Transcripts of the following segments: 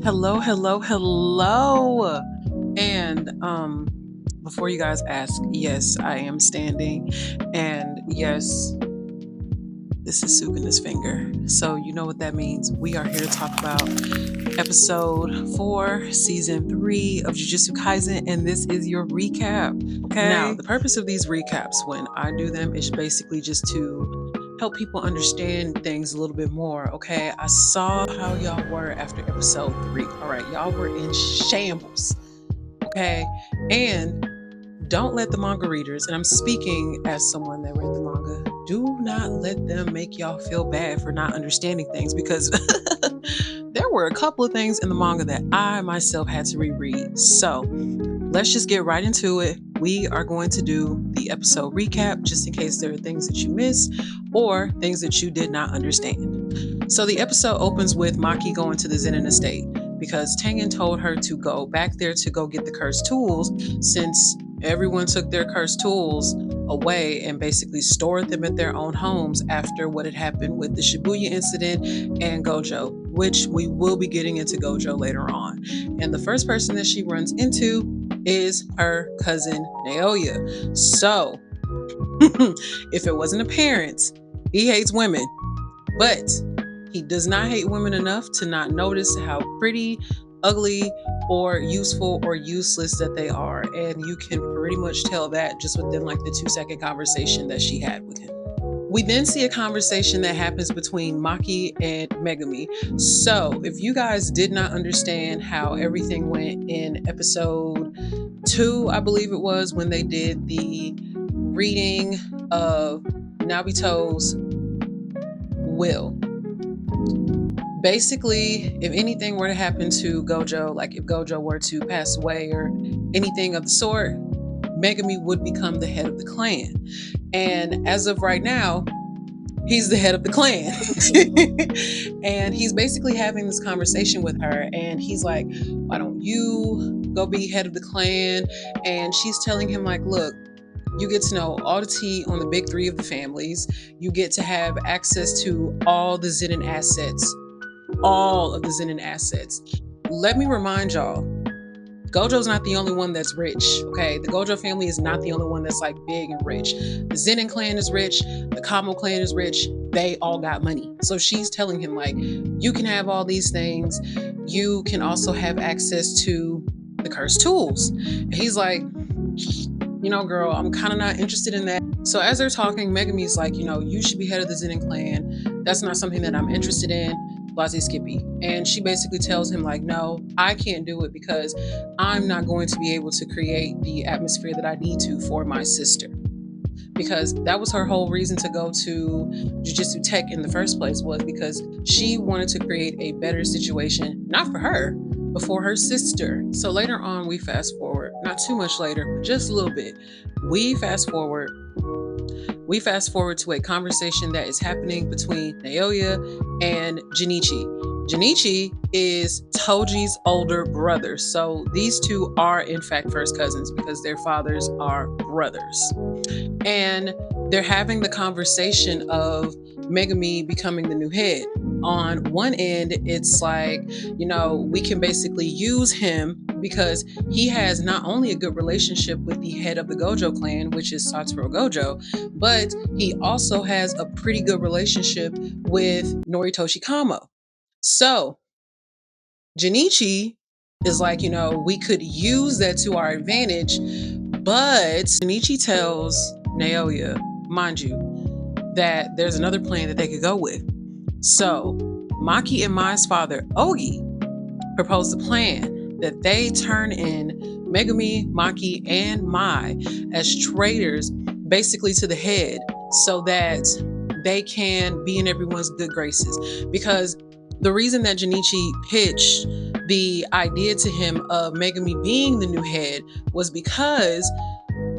Hello, hello, hello. And before you guys ask, yes, I am standing. And yes, this is Suk in his finger. So you know what that means. We are here to talk about Ep.4, Season 3 of Jujutsu Kaisen, and this is your recap. Okay. Now, the purpose of these recaps when I do them is basically just to help people understand things a little bit more. Okay. I saw how y'all were after episode 3. All right. Y'all were in shambles. Okay. And don't let the manga readers, and I'm speaking as someone that read the manga, do not let them make y'all feel bad for not understanding things because there were a couple of things in the manga that I myself had to reread. So let's just get right into it. We are going to do the episode recap just in case there are things that you missed or things that you did not understand. So the episode opens with Maki going to the Zenin estate because Tengen told her to go back there to go get the cursed tools since everyone took their cursed tools away and basically stored them at their own homes after what had happened with the Shibuya incident and Gojo, which we will be getting into Gojo later on. And the first person that she runs into is her cousin Naoya. So, if it wasn't apparent, he hates women, but he does not hate women enough to not notice how pretty, ugly, or useful or useless that they are. And you can pretty much tell that just within like the 2-second conversation that she had with him. We then see a conversation that happens between Maki and Megumi. So if you guys did not understand how everything went in episode 2, I believe it was, when they did the reading of Nabito's will. Basically, if anything were to happen to Gojo, like if Gojo were to pass away or anything of the sort, Megumi would become the head of the clan. And as of right now, he's the head of the clan. And he's basically having this conversation with her. And he's like, why don't you go be head of the clan? And she's telling him like, look, you get to know all the tea on the big 3 of the families. You get to have access to all the Zenin assets. All of the Zenin assets. Let me remind y'all, Gojo's not the only one that's rich, okay? The Gojo family is not the only one that's like big and rich. The Zenin clan is rich. The Kamo clan is rich. They all got money. So she's telling him like, you can have all these things. You can also have access to the cursed tools. And he's like, you know, girl, I'm kind of not interested in that. So as they're talking, Megumi's like, you know, you should be head of the Zenin clan. That's not something that I'm interested in. Blase Skippy. And she basically tells him like, no, I can't do it because I'm not going to be able to create the atmosphere that I need to for my sister. Because that was her whole reason to go to Jujutsu Tech in the first place, was because she wanted to create a better situation, not for her, but for her sister. So later on, we fast forward, not too much later, but just a little bit. We fast forward to a conversation that is happening between Naoya and Junichi. Junichi is Toji's older brother. So these two are in fact first cousins because their fathers are brothers. And they're having the conversation of Megumi becoming the new head. On one end, it's like, you know, we can basically use him because he has not only a good relationship with the head of the Gojo clan, which is Satoru Gojo, but he also has a pretty good relationship with Noritoshi Kamo. So Junichi is like, you know, we could use that to our advantage, but Junichi tells Naoya, mind you, that there's another plan that they could go with. So Maki and Mai's father, Ogi, proposed a plan that they turn in Megumi, Maki, and Mai as traitors basically to the head so that they can be in everyone's good graces. Because the reason that Junichi pitched the idea to him of Megumi being the new head was because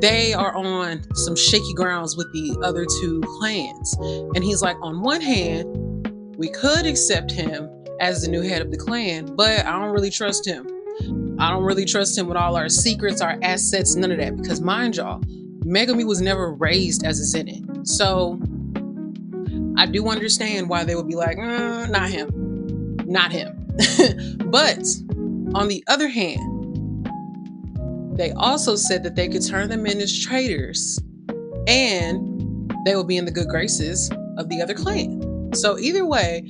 they are on some shaky grounds with the other 2 clans. And he's like, on one hand, we could accept him as the new head of the clan, but I don't really trust him. I don't really trust him with all our secrets, our assets, none of that. Because mind y'all, Megumi was never raised as a Zenin. So I do understand why they would be like, not him. Not him. But on the other hand, they also said that they could turn them in as traitors and they will be in the good graces of the other clan. So either way,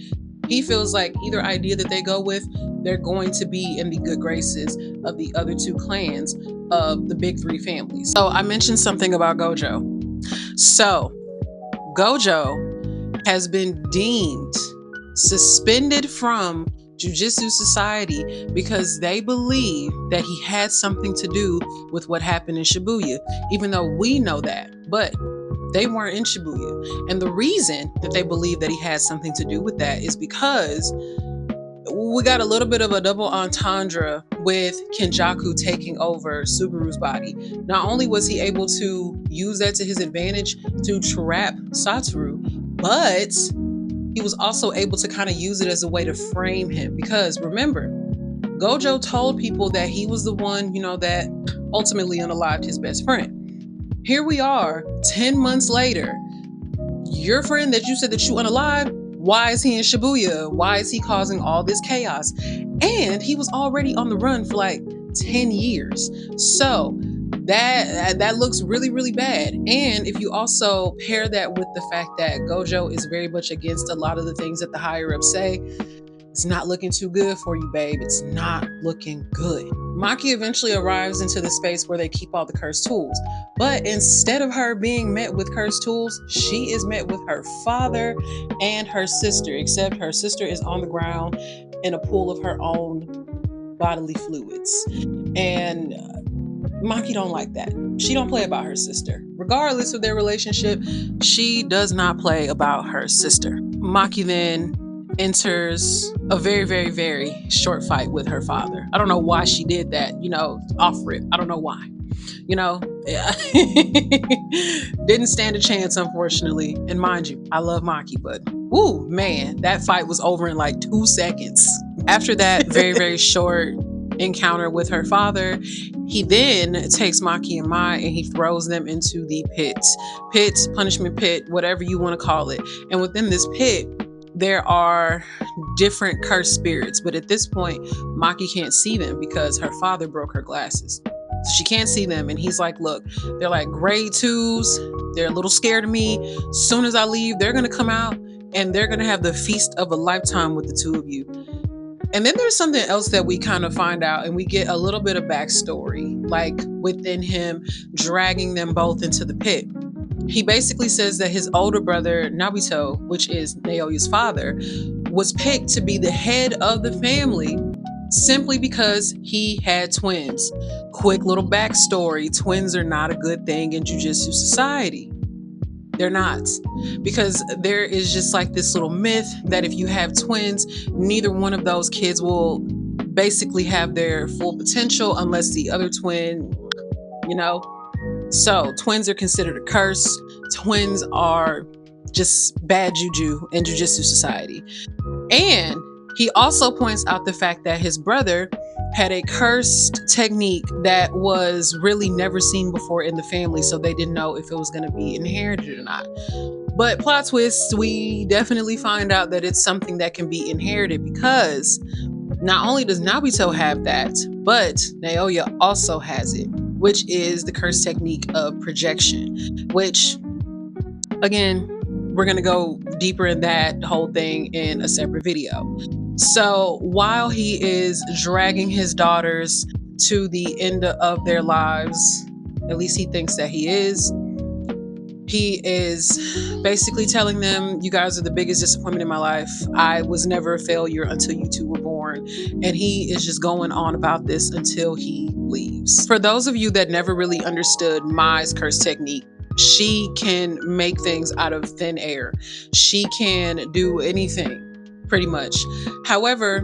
he feels like either idea that they go with, they're going to be in the good graces of the other two clans of the big three families. So I mentioned something about Gojo. So Gojo has been deemed suspended from Jujutsu Society because they believe that he had something to do with what happened in Shibuya, even though we know that. But they weren't in Shibuya. And the reason that they believe that he had something to do with that is because we got a little bit of a double entendre with Kenjaku taking over Subaru's body. Not only was he able to use that to his advantage to trap Satoru, but he was also able to kind of use it as a way to frame him. Because remember, Gojo told people that he was the one, that ultimately unalived his best friend. Here we are, 10 months later. Your friend that you said that you unalive, why is he in Shibuya? Why is he causing all this chaos? And he was already on the run for like 10 years. So that looks really, really bad. And if you also pair that with the fact that Gojo is very much against a lot of the things that the higher ups say, it's not looking too good for you, babe. It's not looking good. Maki eventually arrives into the space where they keep all the cursed tools. But instead of her being met with cursed tools, she is met with her father and her sister, except her sister is on the ground in a pool of her own bodily fluids. And Maki don't like that. She don't play about her sister. Regardless of their relationship, she does not play about her sister. Maki then enters a very, very, very short fight with her father. I don't know why she did that, off rip. I don't know why. Didn't stand a chance, unfortunately. And mind you, I love Maki, but woo, man, that fight was over in like 2 seconds. After that very, very short encounter with her father, he then takes Maki and Mai and he throws them into the pit, punishment pit, whatever you want to call it. And within this pit, there are different cursed spirits, but at this point, Maki can't see them because her father broke her glasses. So she can't see them. And he's like, look, they're like grade 2s. They're a little scared of me. As soon as I leave, they're going to come out and they're going to have the feast of a lifetime with the two of you. And then there's something else that we kind of find out, and we get a little bit of backstory, like within him dragging them both into the pit. He basically says that his older brother, Nabito, which is Naoya's father, was picked to be the head of the family simply because he had twins. Quick little backstory. Twins are not a good thing in Jujutsu society. They're not. Because there is just like this little myth that if you have twins, neither one of those kids will basically have their full potential unless the other twin, So twins are considered a curse. Twins are just bad juju in Jujutsu society. And he also points out the fact that his brother had a cursed technique that was really never seen before in the family, so they didn't know if it was going to be inherited or not. But plot twist, we definitely find out that it's something that can be inherited because not only does Nabito have that, but Naoya also has it, which is the cursed technique of projection, which, again, we're going to go deeper in that whole thing in a separate video. So while he is dragging his daughters to the end of their lives, at least he thinks that he is basically telling them, you guys are the biggest disappointment in my life. I was never a failure until you two were born. And he is just going on about this until he leaves. For those of you that never really understood Mai's curse technique, she can make things out of thin air. She can do anything, pretty much. However,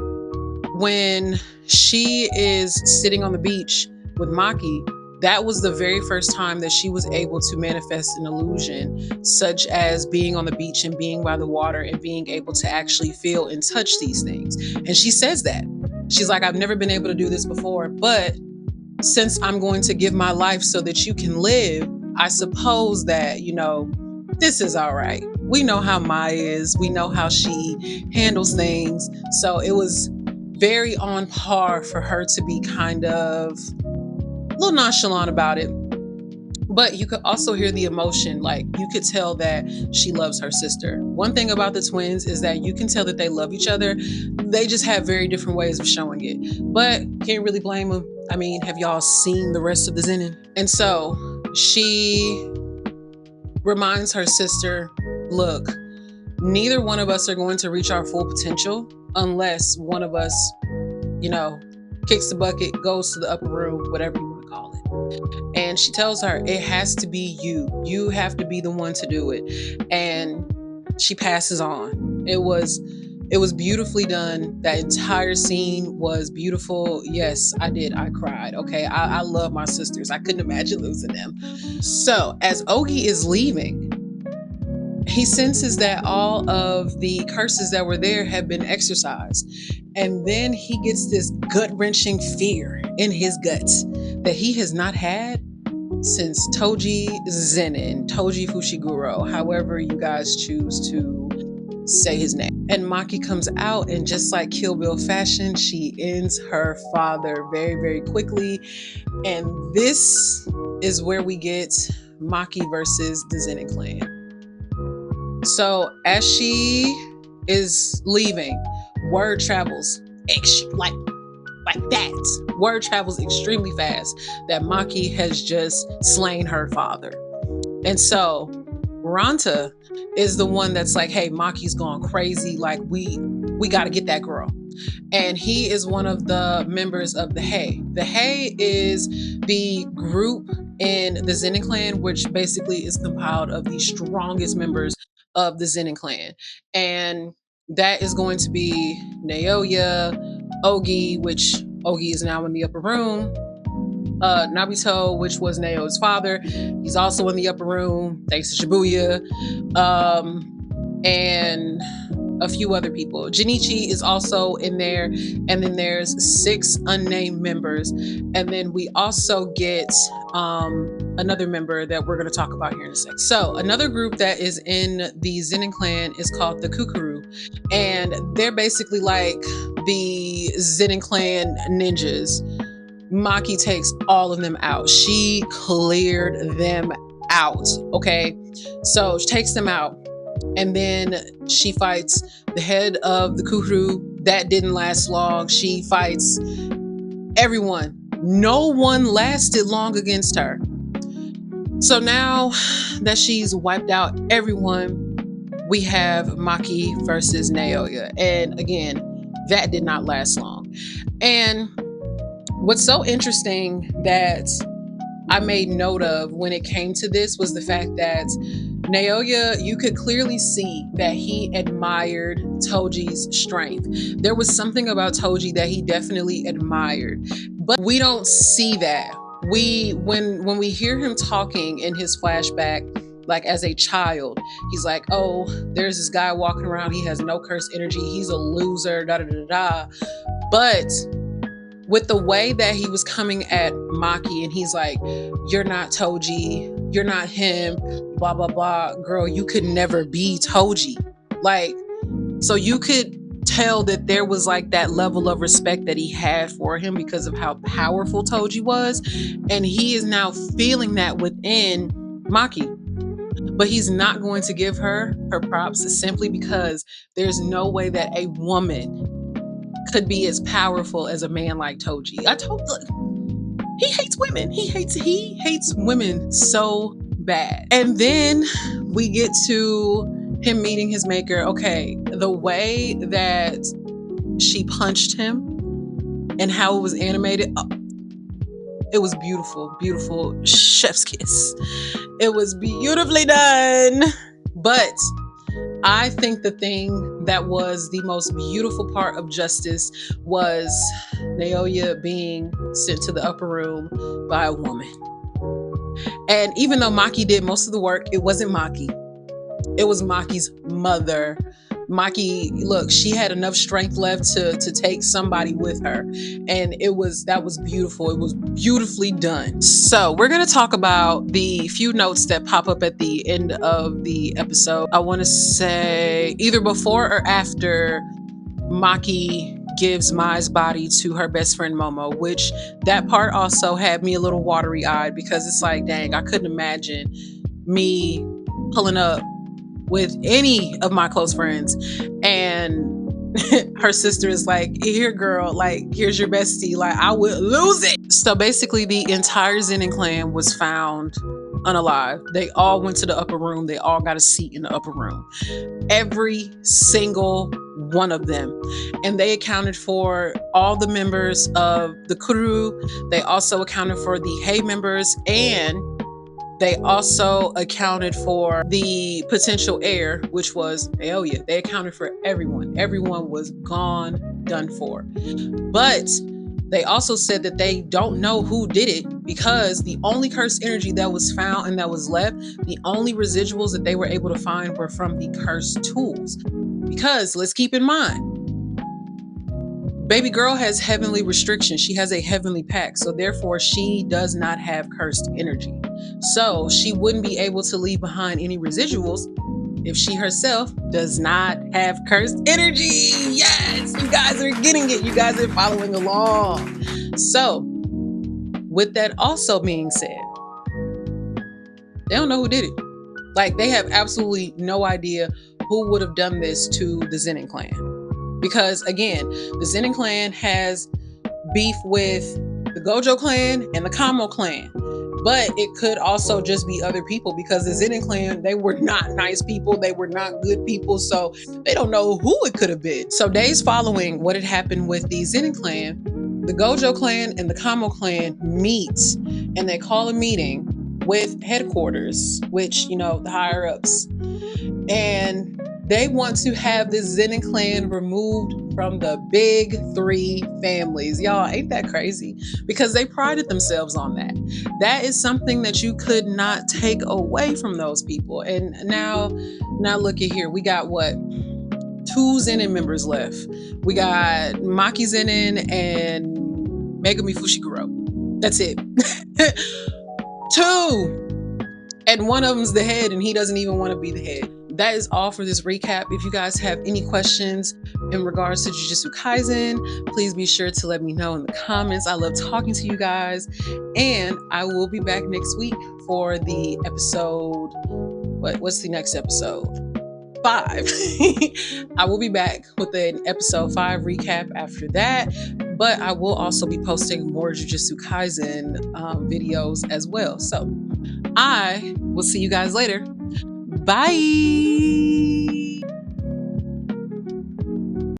when she is sitting on the beach with Maki, that was the very first time that she was able to manifest an illusion, such as being on the beach and being by the water and being able to actually feel and touch these things. And she says that. She's like, I've never been able to do this before, but since I'm going to give my life so that you can live, I suppose that, this is all right. We know how Mai is. We know how she handles things. So it was very on par for her to be kind of a little nonchalant about it. But you could also hear the emotion. Like, you could tell that she loves her sister. One thing about the twins is that you can tell that they love each other. They just have very different ways of showing it. But can't really blame them. I mean, have y'all seen the rest of the Zenin? And so she reminds her sister, look, neither one of us are going to reach our full potential unless one of us, kicks the bucket, goes to the upper room, whatever you want to call it. And she tells her, it has to be you. You have to be the one to do it. And she passes on. It was beautifully done. That entire scene was beautiful. Yes, I did. I cried. Okay. I love my sisters. I couldn't imagine losing them. So as Ogi is leaving, he senses that all of the curses that were there have been exorcised. And then he gets this gut-wrenching fear in his guts that he has not had since Toji Zenin, Toji Fushiguro, however you guys choose to say his name. And Maki comes out, and just like Kill Bill fashion, she ends her father very, very quickly. And this is where we get Maki versus the Zenin clan. So as she is leaving, word travels like that. Word travels extremely fast that Maki has just slain her father. And so Ranta is the one that's like, hey, Maki's gone crazy. Like, we got to get that girl. And he is one of the members of the Hei. The Hei is the group in the Zenin clan, which basically is compiled of the strongest members of the Zenin clan. And that is going to be Naoya, Ogi, which Ogi is now in the upper room, Nabito, which was Nao's father. He's also in the upper room, thanks to Shibuya. And a few other people. Jinichi is also in there. And then there's 6 unnamed members. And then we also get another member that we're going to talk about here in a second. So another group that is in the Zenin clan is called the Kukuru. And they're basically like the Zenin clan ninjas. Maki takes all of them out. She cleared them out. Okay. So she takes them out. And then she fights the head of the Kukuru. That didn't last long. She fights everyone. No one lasted long against her. So now that she's wiped out everyone, we have Maki versus Naoya. And again, that did not last long. And what's so interesting that I made note of when it came to this was the fact that Naoya, you could clearly see that he admired Toji's strength. There was something about Toji that he definitely admired, but we don't see that. When we hear him talking in his flashback, like as a child, he's like, oh, there's this guy walking around. He has no curse energy. He's a loser, da da da da. But with the way that he was coming at Maki, and he's like, you're not Toji, you're not him, blah, blah, blah. Girl, you could never be Toji. Like, so you could tell that there was like that level of respect that he had for him because of how powerful Toji was. And he is now feeling that within Maki. But he's not going to give her props simply because there's no way that a woman could be as powerful as a man like Toji. He hates women. He hates women so bad. And then we get to him meeting his maker. Okay, the way that she punched him and how it was animated, it was beautiful, beautiful. Chef's kiss. It was beautifully done. But I think the thing that was the most beautiful part of Justice was Naoya being sent to the upper room by a woman. And even though Maki did most of the work, it wasn't Maki. It was Maki's mother. Maki, look, she had enough strength left to take somebody with her. And that was beautiful. It was beautifully done. So we're going to talk about the few notes that pop up at the end of the episode. I want to say either before or after Maki gives Mai's body to her best friend Momo, which that part also had me a little watery eyed because it's like, dang, I couldn't imagine me pulling up with any of my close friends and her sister is like, here girl, like here's your bestie, like I would lose it. So basically the entire Zenin clan was found unalive. They all went to the upper room. They all got a seat in the upper room, every single one of them. And they accounted for all the members of the crew. They also accounted for the Hey members, and they also accounted for the potential heir, which was, hell yeah, they accounted for everyone. Everyone was gone, done for. But they also said that they don't know who did it because the only cursed energy that was found and that was left, the only residuals that they were able to find were from the cursed tools. Because let's keep in mind, baby girl has heavenly restrictions. She has a heavenly pact. So therefore, she does not have cursed energy. So she wouldn't be able to leave behind any residuals if she herself does not have cursed energy. Yes, you guys are getting it. You guys are following along. So with that also being said, they don't know who did it. Like they have absolutely no idea who would have done this to the Zenin clan. Because again, the Zenin clan has beef with the Gojo clan and the Kamo clan. But it could also just be other people because the Zenin clan, they were not nice people. They were not good people. So they don't know who it could have been. So days following what had happened with the Zenin clan, the Gojo clan and the Kamo clan meet and they call a meeting with headquarters, which, you know, the higher ups. And they want to have the Zenin clan removed from the big three families. Y'all, ain't that crazy? Because they prided themselves on that. That is something that you could not take away from those people. And now look at here. We got what? 2 Zenin members left. We got Maki Zenin and Megumi Fushiguro. That's it. 2. And one of them's the head and he doesn't even want to be the head. That is all for this recap. If you guys have any questions in regards to Jujutsu Kaisen, please be sure to let me know in the comments. I love talking to you guys. And I will be back next week for the episode. What's the next episode? 5. I will be back with an episode 5 recap after that. But I will also be posting more Jujutsu Kaisen videos as well. So I will see you guys later. Bye.